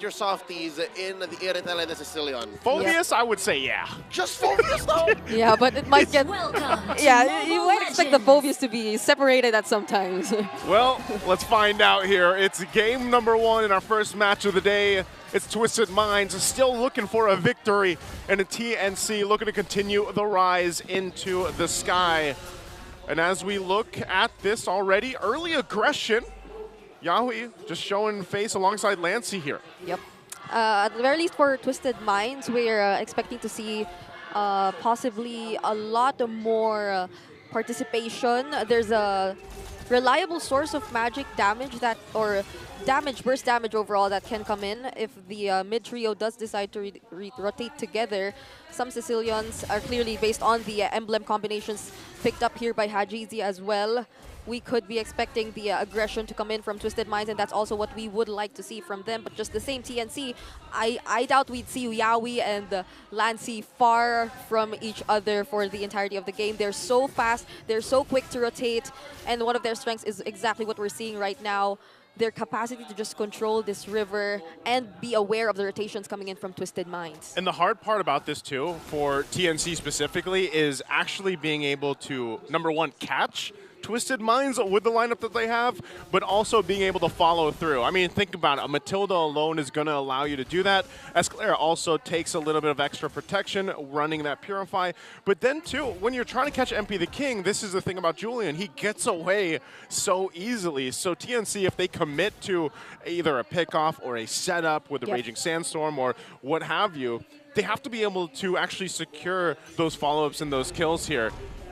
your softies in the Irritella and the Sicilian? Phobius, I would say yeah. Just Phobius though? Yeah, but it might get... Yeah, you might expect the Phobius to be separated at some times. Well, let's find out here. It's game number 1 in our first match of the day. It's Twisted Minds still looking for a victory, and a TNC looking to continue the rise into the sky. And as we look at this already, early aggression, Yahui just showing face alongside Lancy here. Yep. At the very least for Twisted Minds, we're expecting to see possibly a lot more participation. There's a reliable source of magic damage that, or damage, burst damage overall that can come in if the mid trio does decide to rotate together. Some Sicilians are clearly based on the emblem combinations picked up here by Hajizi as well. We could be expecting the aggression to come in from Twisted Minds, and that's also what we would like to see from them. But just the same TNC, I doubt we'd see Yahui and Lancy far from each other for the entirety of the game. They're so fast, they're so quick to rotate, and one of their strengths is exactly what we're seeing right now. Their capacity to just control this river and be aware of the rotations coming in from Twisted Minds. And the hard part about this too, for TNC specifically, is actually being able to, number 1, catch Twisted Minds with the lineup that they have, but also being able to follow through. I mean, think about it. A Matilda alone is going to allow you to do that. Escalera also takes a little bit of extra protection running that Purify. But then, too, when you're trying to catch MP the King, this is the thing about Julian. He gets away so easily. So TNC, if they commit to either a pickoff or a setup with a Raging Sandstorm or what have you, they have to be able to actually secure those follow-ups and those kills here.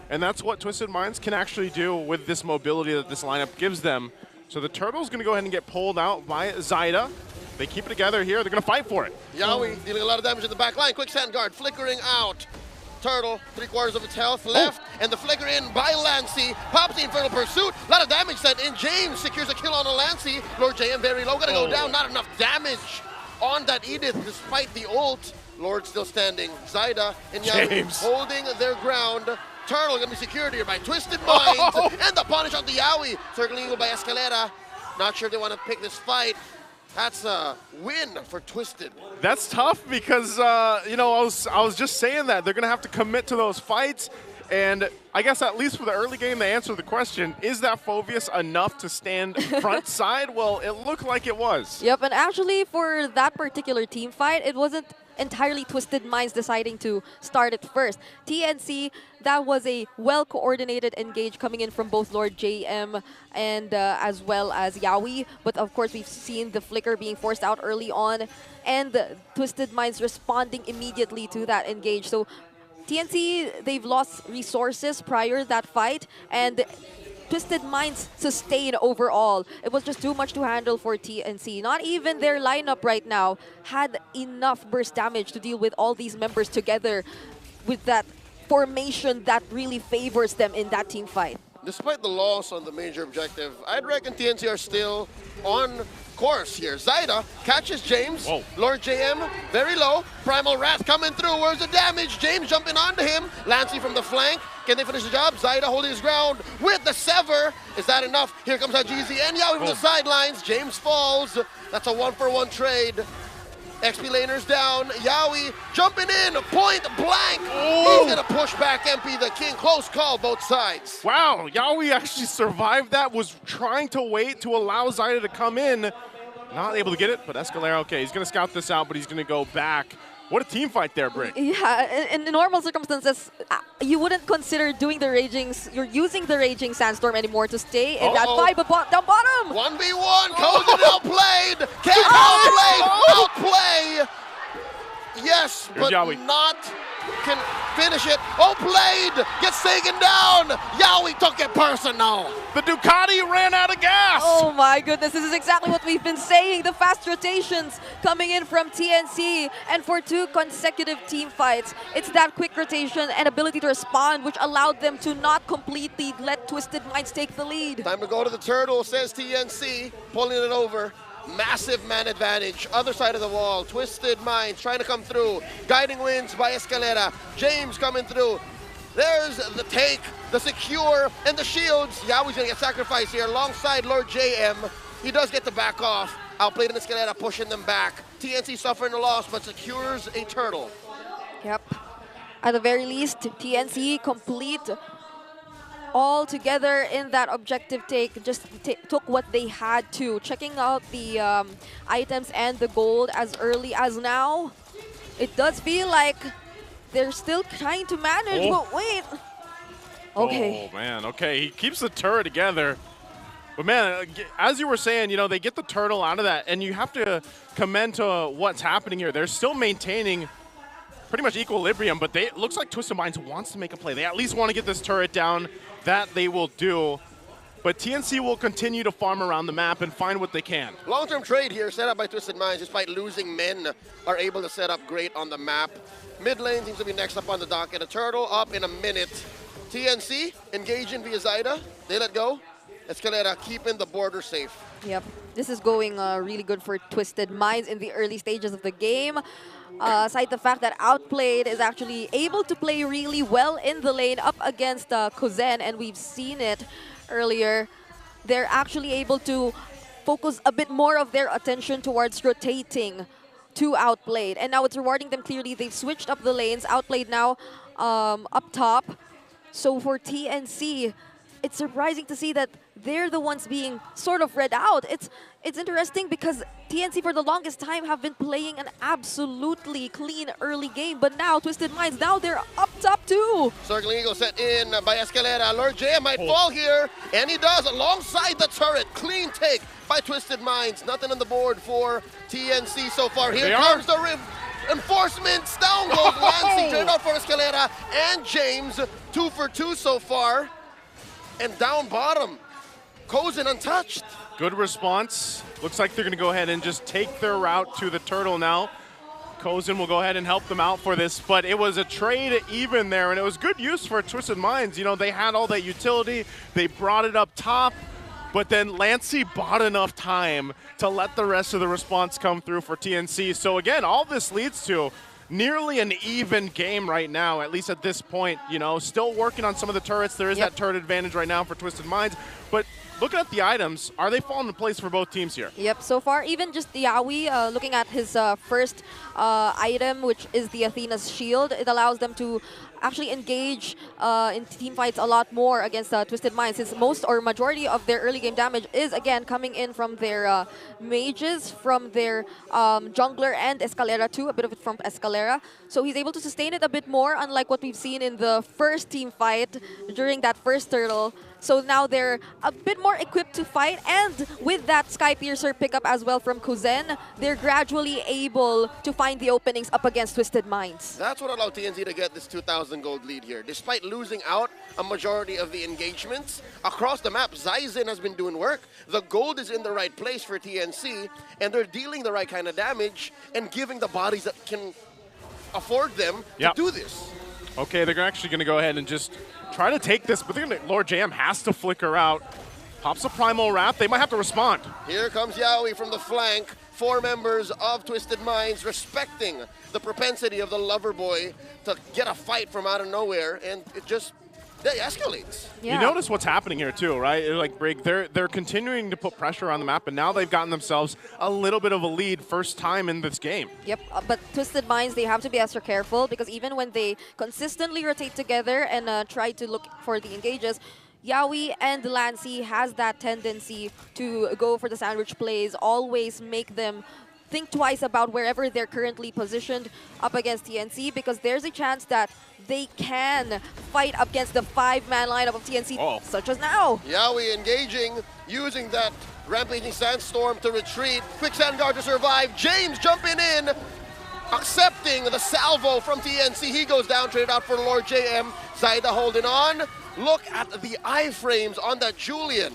And that's what Twisted Minds can actually do with this mobility that this lineup gives them. So the Turtle's going to go ahead and get pulled out by Zyda. They keep it together here. They're going to fight for it. Yahui dealing a lot of damage in the back line. Quick sand guard flickering out. Turtle, 3/4 of its health left. And the flicker in by Lancy. Pops the Infernal Pursuit. A lot of damage sent in. James secures a kill on a Lancy. Lord JM very low. Going to go down. Not enough damage on that Edith despite the ult. Lord still standing. Zyda and Yahui holding their ground. Turtle gonna be secured here by Twisted Minds, and the punish on the Yahui. Circling Eagle by Escalera. Not sure if they want to pick this fight. That's a win for Twisted. That's tough because, you know, I was just saying that. They're gonna have to commit to those fights. And I guess at least for the early game, they answer the question, is that Phobius enough to stand front side? Well, it looked like it was. Yep, and actually for that particular team fight, it wasn't entirely Twisted Minds deciding to start it first. TNC, that was a well-coordinated engage coming in from both Lord JM and as well as Yahui. But of course, we've seen the flicker being forced out early on and Twisted Minds responding immediately to that engage. So TNC, they've lost resources prior to that fight, and Twisted Minds sustain overall. It was just too much to handle for TNC. Not even their lineup right now had enough burst damage to deal with all these members together with that formation that really favors them in that team fight. Despite the loss on the major objective, I'd reckon TNC are still on course here. Zyda catches James. Lord JM very low. Primal Wrath coming through. Where's the damage? James jumping onto him. Lancy from the flank. Can they finish the job? Zyda holding his ground with the Sever. Is that enough? Here comes Hajizi and Yahui from the sidelines. James falls. That's a 1-for-1 trade. XP laners down. Yahui jumping in. Point blank. He's going to push back MP the King. Close call both sides. Wow, Yahui actually survived that. Was trying to wait to allow Zyda to come in. Not able to get it, but Escalera, okay, he's going to scout this out, but he's going to go back. What a team fight there, Brick. Yeah, in normal circumstances, you wouldn't consider doing the you're using the Raging Sandstorm anymore to stay in that fight, but down bottom! 1v1, Kozen outplayed! Can't outplay! Yes, but not can finish it. Outplayed! Gets taken down! Yahui took it personal! The Ducati ran out of gas! Oh my goodness, this is exactly what we've been saying. The fast rotations coming in from TNC, and for 2 consecutive team fights, it's that quick rotation and ability to respond which allowed them to not completely let Twisted Minds take the lead. Time to go to the Turtle, says TNC, pulling it over. Massive man advantage, other side of the wall. Twisted Minds trying to come through. Guiding wins by Escalera. James coming through. There's the take, the secure, and the shields. Yahui's gonna get sacrificed here alongside Lord JM. He does get the back off. Outplayed in Escalera, pushing them back. TNC suffering a loss, but secures a turtle. Yep. At the very least, TNC complete all together in that objective take. Just took what they had to. Checking out the items and the gold as early as now. It does feel like they're still trying to manage, but wait. Okay. Oh, man. Okay, he keeps the turret together. But, man, as you were saying, you know, they get the turtle out of that, and you have to commend to what's happening here. They're still maintaining pretty much equilibrium, but it looks like Twisted Minds wants to make a play. They at least want to get this turret down. That they will do. But TNC will continue to farm around the map and find what they can. Long-term trade here set up by Twisted Minds, despite losing men, are able to set up great on the map. Mid lane seems to be next up on the docket. A turtle up in a minute. TNC engaging via Zyda. They let go. Escalera keeping the border safe. Yep. This is going really good for Twisted Minds in the early stages of the game. Aside the fact that Outplayed is actually able to play really well in the lane up against Kozen, and we've seen it earlier. They're actually able to focus a bit more of their attention towards rotating to Outplayed. And now it's rewarding them clearly. They've switched up the lanes. Outplayed now up top. So for TNC, it's surprising to see that they're the ones being sort of read out. It's interesting because TNC for the longest time have been playing an absolutely clean early game, but now Twisted Minds, now they're up top too. Circling Eagle set in by Escalera. Lord J might fall here, and he does alongside the turret. Clean take by Twisted Minds. Nothing on the board for TNC so far. Here comes the reinforcements. Down goes Lancey. Turned out for Escalera and James. 2 for 2 so far. And down bottom, Kozen untouched. Good response. Looks like they're going to go ahead and just take their route to the turtle now. Kozen will go ahead and help them out for this, but it was a trade even there, and it was good use for Twisted Minds. You know, they had all that utility. They brought it up top, but then Lancey bought enough time to let the rest of the response come through for TNC. So again, all this leads to nearly an even game right now, at least at this point. You know, still working on some of the turrets. There is that turret advantage right now for Twisted Minds, but looking at the items, are they falling into place for both teams here? Yep, so far, even just Yawi, looking at his first item, which is the Athena's Shield, it allows them to actually engage in team fights a lot more against Twisted Minds, since most or majority of their early game damage is, again, coming in from their mages, from their jungler and Escalera too, a bit of it from Escalera. So he's able to sustain it a bit more, unlike what we've seen in the first team fight during that first turtle. So now they're a bit more equipped to fight, and with that Sky Piercer pickup as well from Kozen, they're gradually able to find the openings up against Twisted Minds. That's what allowed TNC to get this 2,000 gold lead here. Despite losing out a majority of the engagements, across the map, Zyzen has been doing work. The gold is in the right place for TNC, and they're dealing the right kind of damage and giving the bodies that can afford them to do this. Okay, they're actually going to go ahead and just try to take this, but Lord JM has to flicker out. Pops a Primal Wrath. They might have to respond. Here comes Yaoi from the flank. 4 members of Twisted Minds respecting the propensity of the lover boy to get a fight from out of nowhere, and it just escalates. Yeah. You notice what's happening here too, right? Like Brig, they're continuing to put pressure on the map, and now they've gotten themselves a little bit of a lead first time in this game. Yep, but Twisted Minds, they have to be extra careful, because even when they consistently rotate together and try to look for the engages, Yaoi and Lancey has that tendency to go for the sandwich plays, always make them think twice about wherever they're currently positioned up against TNC, because there's a chance that they can fight up against the 5-man lineup of TNC, such as now. Yaoi engaging, using that Rampaging Sandstorm to retreat. Quicksand Guard to survive. James jumping in, accepting the salvo from TNC. He goes down, traded out for Lord JM. Zyda holding on. Look at the iframes on that Julian.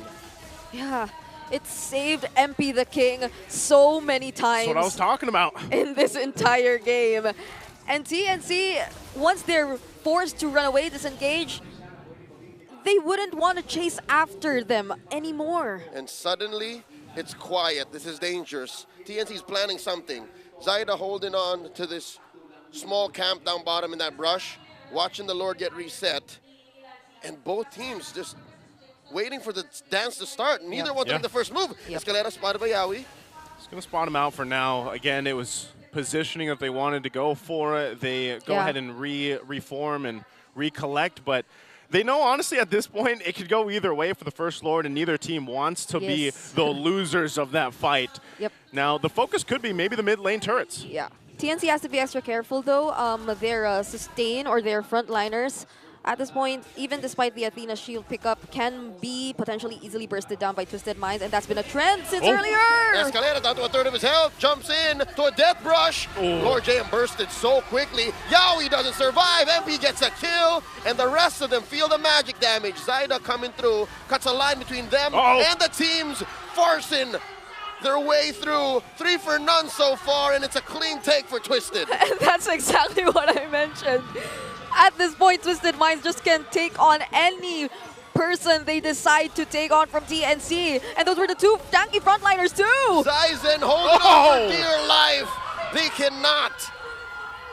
Yeah. It saved MP the King so many times. That's what I was talking about. In this entire game. And TNC, once they're forced to run away, disengage, they wouldn't want to chase after them anymore. And suddenly, it's quiet. This is dangerous. TNC's planning something. Zyda holding on to this small camp down bottom in that brush, watching the Lord get reset. And both teams just waiting for the dance to start. Neither one to make the first move. Escalera spotted by Yaoi. Just going to spot him out for now. Again, it was positioning that they wanted to go for it. They go ahead and reform and recollect, but they know, honestly, at this point, it could go either way for the First Lord, and neither team wants to be the losers of that fight. Yep. Now, the focus could be maybe the mid lane turrets. Yeah. TNC has to be extra careful, though. Their sustain or their frontliners, at this point, even despite the Athena shield pickup, can be potentially easily bursted down by Twisted Minds, and that's been a trend since earlier! Escalera down to a third of his health, jumps in to a death brush. Lord JM bursted so quickly. Yaoi doesn't survive, MP gets a kill, and the rest of them feel the magic damage. Zyda coming through, cuts a line between them and the teams, forcing their way through. 3 for none so far, and it's a clean take for Twisted. And that's exactly what I mentioned. At this point, Twisted Minds just can take on any person they decide to take on from TNC. And those were the 2 tanky frontliners too! Zyzen holding on for dear life. They cannot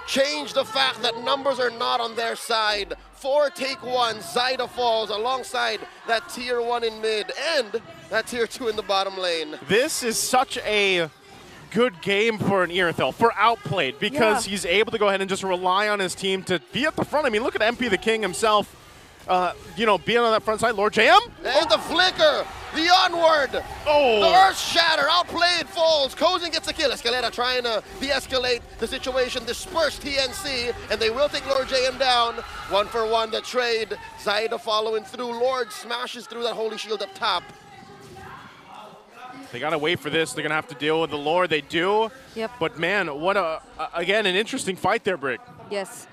change the fact that numbers are not on their side. 4 take 1, Zyda falls alongside that tier 1 in mid and that tier 2 in the bottom lane. This is such a good game for an Irithel, for Outplayed, because he's able to go ahead and just rely on his team to be at the front. I mean, look at MP the King himself, you know, being on that front side. Lord JM? And the flicker, the onward, the Earth Shatter, Outplayed falls. Kozin gets a kill. Escalera trying to de-escalate the situation, disperse TNC, and they will take Lord JM down. 1 for 1, the trade. Zyda following through. Lord smashes through that Holy Shield up top. They got to wait for this. They're going to have to deal with the Lord. They do. Yep. But man, what again, an interesting fight there, Brick. Yes.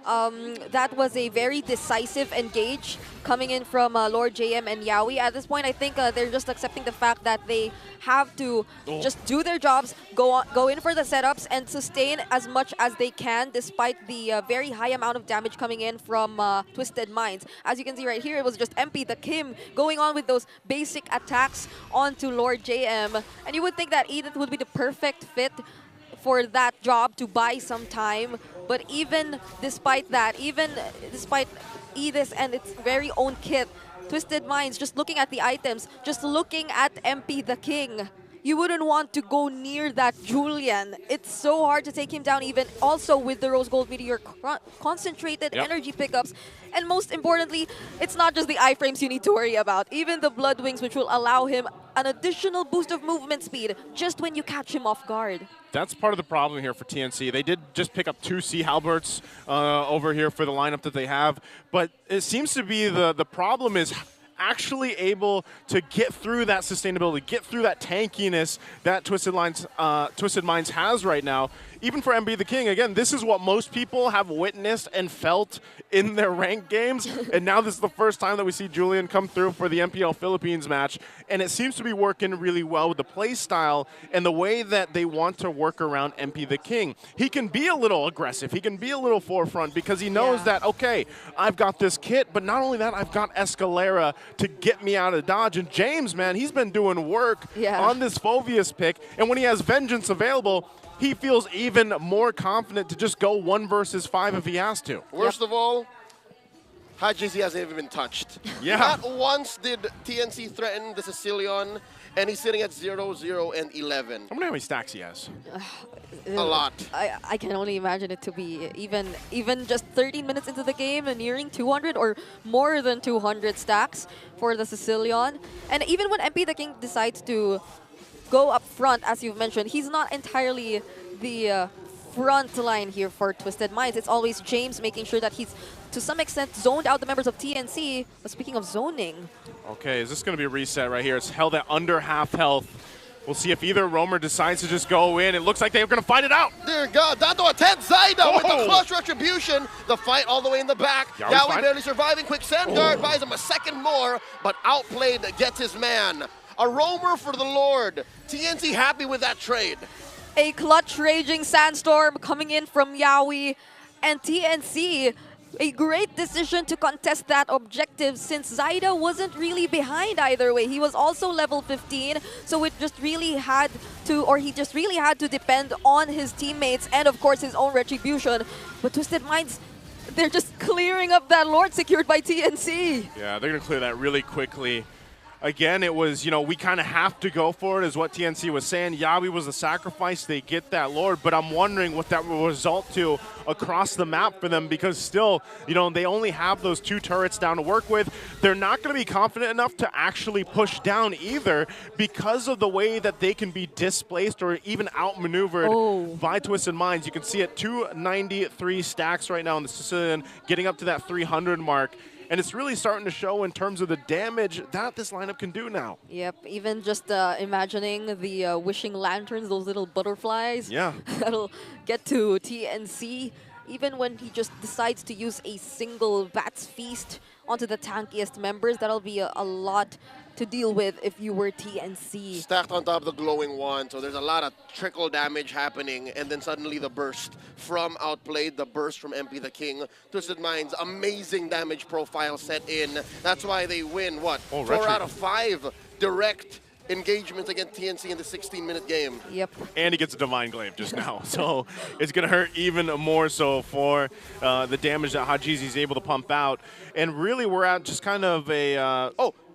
That was a very decisive engage coming in from Lord JM and Yaoi. At this point, I think they're just accepting the fact that they have to just do their jobs, go in for the setups, and sustain as much as they can despite the very high amount of damage coming in from Twisted Minds. As you can see right here, it was just MP the Kim going on with those basic attacks onto Lord JM. And you would think that Edith would be the perfect fit for that job to buy some time. But even despite that, even despite Edith and its very own kit, Twisted Minds, just looking at the items, just looking at MP the King, you wouldn't want to go near that Julian. It's so hard to take him down, even also with the Rose Gold Meteor concentrated energy pickups. And most importantly, it's not just the iframes you need to worry about. Even the Blood Wings, which will allow him an additional boost of movement speed just when you catch him off guard. That's part of the problem here for TNC. They did just pick up 2 Sea Halberts over here for the lineup that they have, but it seems to be the problem is actually able to get through that sustainability, get through that tankiness that Twisted Minds has right now. Even for MB the King, again, this is what most people have witnessed and felt in their ranked games, and now this is the first time that we see Julian come through for the MPL Philippines match, and it seems to be working really well with the play style and the way that they want to work around MP the King. He can be a little aggressive, he can be a little forefront because he knows that, okay, I've got this kit, but not only that, I've got Escalera to get me out of dodge, and James, man, he's been doing work on this Phoveus pick, and when he has Vengeance available, he feels even more confident to just go 1 versus 5 if he has to. Worst of all, Hajisi hasn't even been touched. Not once did TNC threaten the Sicilian, and he's sitting at 0, 0, and 11. I wonder how many stacks he has. A lot. I can only imagine it to be even just 13 minutes into the game and nearing 200 or more than 200 stacks for the Sicilian. And even when MP the King decides to go up front, as you've mentioned, he's not entirely the front line here for Twisted Minds. It's always James making sure that he's, to some extent, zoned out the members of TNC. But speaking of zoning. Okay, is this going to be a reset right here? It's held at under half health. We'll see if either Roamer decides to just go in. It looks like they're going to fight it out. Dear God, down to a 10 Zyda with the clutch retribution. The fight all the way in the back. Yaoi barely surviving. Quick sand guard buys him a second more, but Outplayed gets his man. A roamer for the Lord. TNC happy with that trade. A clutch Raging Sandstorm coming in from Yaoi, and TNC, a great decision to contest that objective since Zyda wasn't really behind either way. He was also level 15, so it just really had to, or he just really had to depend on his teammates and of course his own retribution. But Twisted Minds, they're just clearing up that Lord secured by TNC. Yeah, they're going to clear that really quickly. again, it was, we kind of have to go for it, is what TNC was saying. Yawi was the sacrifice. They get that Lord, but I'm wondering what that will result to across the map for them, because still, they only have those 2 turrets down to work with. They're not going to be confident enough to actually push down either, because of the way that they can be displaced or even outmaneuvered by Twisted Minds. You can see it, 293 stacks right now in the Sicilian, getting up to that 300 mark. And it's really starting to show in terms of the damage that this lineup can do now. Yep, even just imagining the wishing lanterns, those little butterflies. Yeah. That'll get to TNC. Even when he just decides to use a single Bat's Feast onto the tankiest members, that'll be a lot to deal with if you were TNC. Stacked on top of the glowing one, so there's a lot of trickle damage happening, and then suddenly the burst from Outplayed, the burst from MP the King. Twisted Minds, amazing damage profile set in. That's why they win, what, 4 out of 5 direct engagements against TNC in the 16-minute game. Yep. And he gets a Divine Glaive just now. So it's going to hurt even more so for the damage that Hajizi's able to pump out. And really, we're at just kind of a...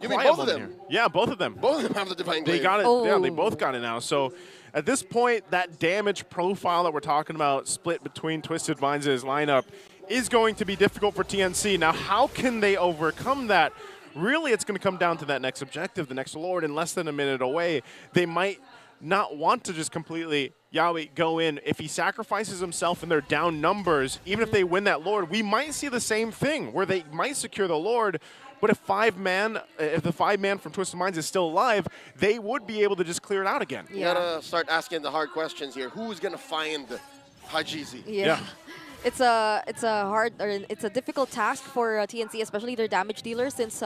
you mean both of them? Here. Yeah, both of them. Both of them have the Divine Glaive. They got it. Yeah, they both got it now. So at this point, that damage profile that we're talking about split between Twisted Minds' lineup is going to be difficult for TNC. Now, how can they overcome that? Really, it's going to come down to that next objective, the next Lord, in less than a minute away. They might not want to just completely, Yawi, go in. If he sacrifices himself and they're down numbers, even if they win that Lord, we might see the same thing, where they might secure the Lord, but if the 5-man from Twisted Minds is still alive, they would be able to just clear it out again. You gotta start asking the hard questions here. Who's gonna find Hajizi? Yeah. It's a difficult task for TNC, especially their damage dealers, since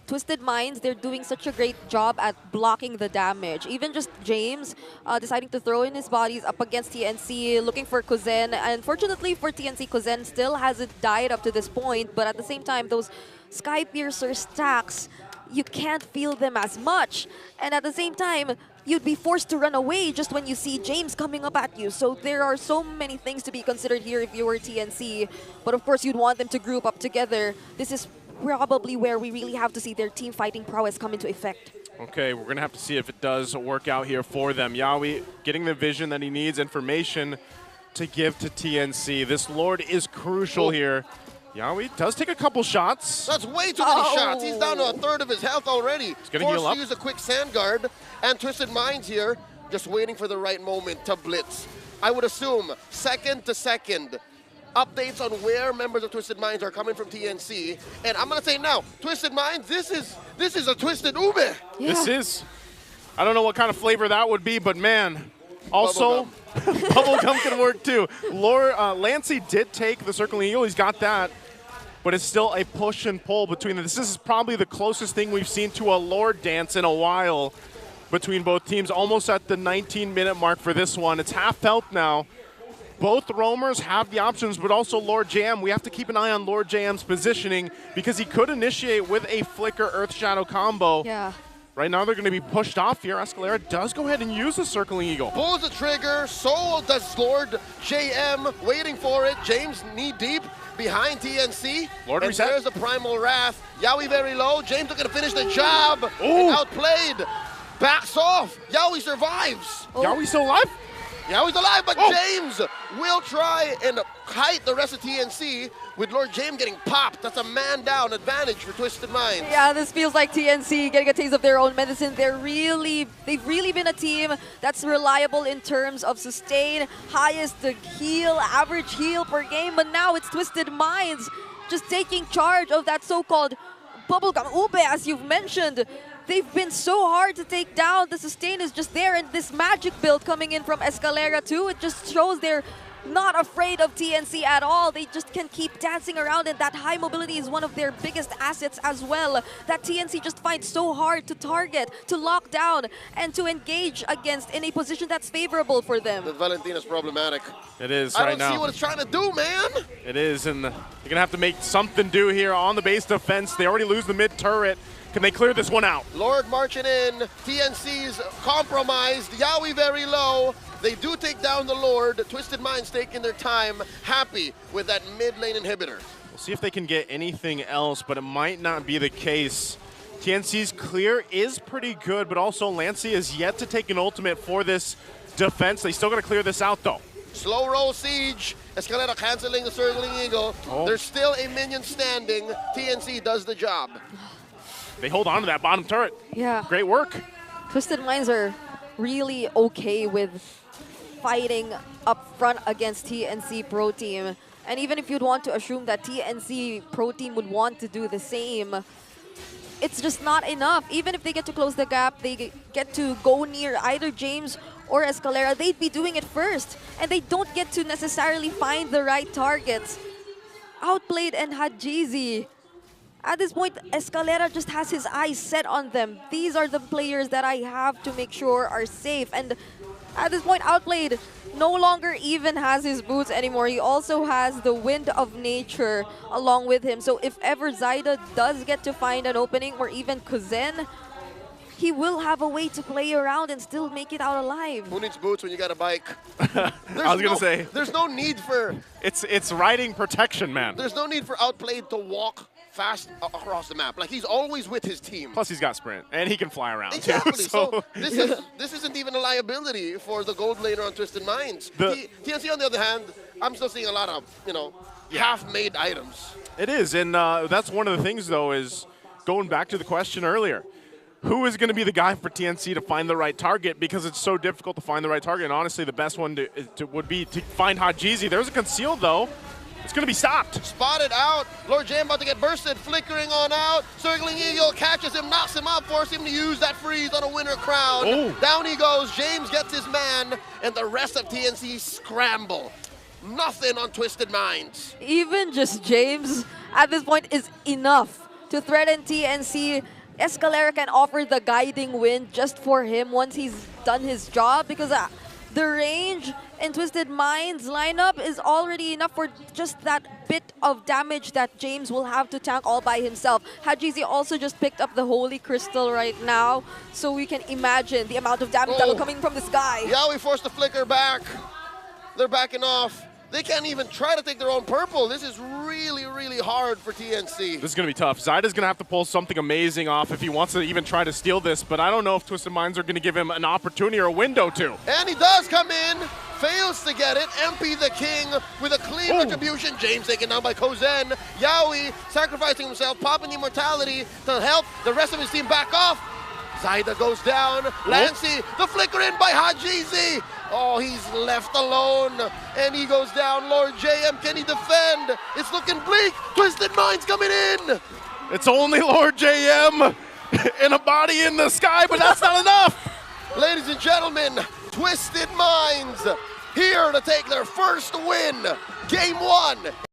Twisted Minds, they're doing such a great job at blocking the damage. Even just James deciding to throw in his bodies up against TNC, looking for Kuzen. Unfortunately for TNC, Kuzen still hasn't died up to this point, but at the same time, those Sky Piercer stacks, you can't feel them as much. And at the same time, you'd be forced to run away just when you see James coming up at you. So there are so many things to be considered here if you were TNC. But of course, you'd want them to group up together. This is probably where we really have to see their team fighting prowess come into effect. Okay, we're going to have to see if it does work out here for them. Yawi getting the vision that he needs, information to give to TNC. This Lord is crucial here. Yawi does take a couple shots. That's way too many shots. He's down to a third of his health already. He's going to heal up. Forced to use a quick sand guard, and Twisted Minds here just waiting for the right moment to blitz. I would assume second to second updates on where members of Twisted Minds are coming from TNC. And I'm going to say now, Twisted Minds, this is a Twisted Ube. Yeah. This is. I don't know what kind of flavor that would be, but man. Also, bubblegum can work too. Lancey did take the Circling Eagle. He's got that. But it's still a push and pull between them. This is probably the closest thing we've seen to a Lord dance in a while between both teams. Almost at the 19-minute mark for this one. It's half health now. Both roamers have the options, but also Lord JM. We have to keep an eye on Lord JM's positioning because he could initiate with a Flicker Earth Shadow combo. Yeah. Right now, they're going to be pushed off here. Escalera does go ahead and use the Circling Eagle. Pulls the trigger, so does Lord JM, waiting for it. James knee-deep behind TNC. Lord and reset. There's the Primal Wrath. Yawi very low. James looking to finish the job. Ooh. And outplayed. Backs off. Yawi survives. Yawi still alive? Yawi's alive, but James will try and kite the rest of TNC with Lord James getting popped. That's a man down advantage for Twisted Minds. Yeah, this feels like TNC getting a taste of their own medicine. They've really been a team that's reliable in terms of sustain, highest heal, average heal per game, but now it's Twisted Minds just taking charge of that so-called bubblegum ube, as you've mentioned. They've been so hard to take down. The sustain is just there, and this magic build coming in from Escalera too, it just shows they're not afraid of TNC at all. They just can keep dancing around, and that high mobility is one of their biggest assets as well. That TNC just finds so hard to target, to lock down, and to engage against in a position that's favorable for them. The Valentina's problematic. It is I right now. don't see what it's trying to do, man. It is, and they're going to have to make something do here on the base defense. They already lose the mid turret. Can they clear this one out? Lord marching in. TNC's compromised. Yawi very low. They do take down the Lord. Twisted Minds taking their time. Happy with that mid lane inhibitor. We'll see if they can get anything else, but it might not be the case. TNC's clear is pretty good, but also Lancey is yet to take an ultimate for this defense. They still got to clear this out, though. Slow roll siege. Escalera canceling the circling eagle. There's still a minion standing. TNC does the job. They hold on to that bottom turret. Yeah. Great work. Twisted Minds are really okay with fighting up front against TNC Pro Team. And even if you'd want to assume that TNC Pro Team would want to do the same, it's just not enough. Even if they get to close the gap, they get to go near either James or Escalera, they'd be doing it first. And they don't get to necessarily find the right targets. Outplayed and Hajizi. At this point, Escalera just has his eyes set on them. These are the players that I have to make sure are safe. And at this point, Outplayed no longer even has his boots anymore. He also has the Wind of Nature along with him. So if ever Zaida does get to find an opening, or even Kuzen, he will have a way to play around and still make it out alive. Who needs boots when you got a bike? I was going to say. There's no need for... It's riding protection, man. There's no need for Outplayed to walk fast across the map. Like, he's always with his team. Plus, he's got sprint, and he can fly around, exactly. too. So this isn't even a liability for the gold laner on Twisted Minds. TNC, on the other hand, I'm still seeing a lot of, half-made items. It is, and that's one of the things, though, is going back to the question earlier. Who is going to be the guy for TNC to find the right target? Because it's so difficult to find the right target. And honestly, the best one would be to find Hajizi. There's a conceal, though. It's going to be stopped. Spotted out. Lord Jam about to get bursted. Flickering on out. Circling Eagle catches him, knocks him up, forces him to use that freeze on a winner crown. Oh. Down he goes. James gets his man, and the rest of TNC scramble. Nothing on Twisted Minds. Even just James at this point is enough to threaten TNC. Escalera can offer the guiding wind just for him once he's done his job, because the range in Twisted Minds lineup is already enough for just that bit of damage that James will have to tank all by himself. Hajizi also just picked up the Holy Crystal right now, so we can imagine the amount of damage that will coming from this guy. Yeah, we forced the flicker back. They're backing off. They can't even try to take their own purple. This is really, really hard for TNC. This is going to be tough. Zaida's going to have to pull something amazing off if he wants to even try to steal this, but I don't know if Twisted Minds are going to give him an opportunity or a window to. And he does come in, fails to get it. MP the King with a clean retribution. James taken down by Kozen. Yaoi sacrificing himself, popping the immortality to help the rest of his team back off. Zaida goes down. Lancey, the flicker in by Hajizi. Oh, he's left alone, and he goes down. Lord JM, can he defend? It's looking bleak. Twisted Minds coming in. It's only Lord JM and a body in the sky, but that's not enough. Ladies and gentlemen, Twisted Minds here to take their first win. Game 1.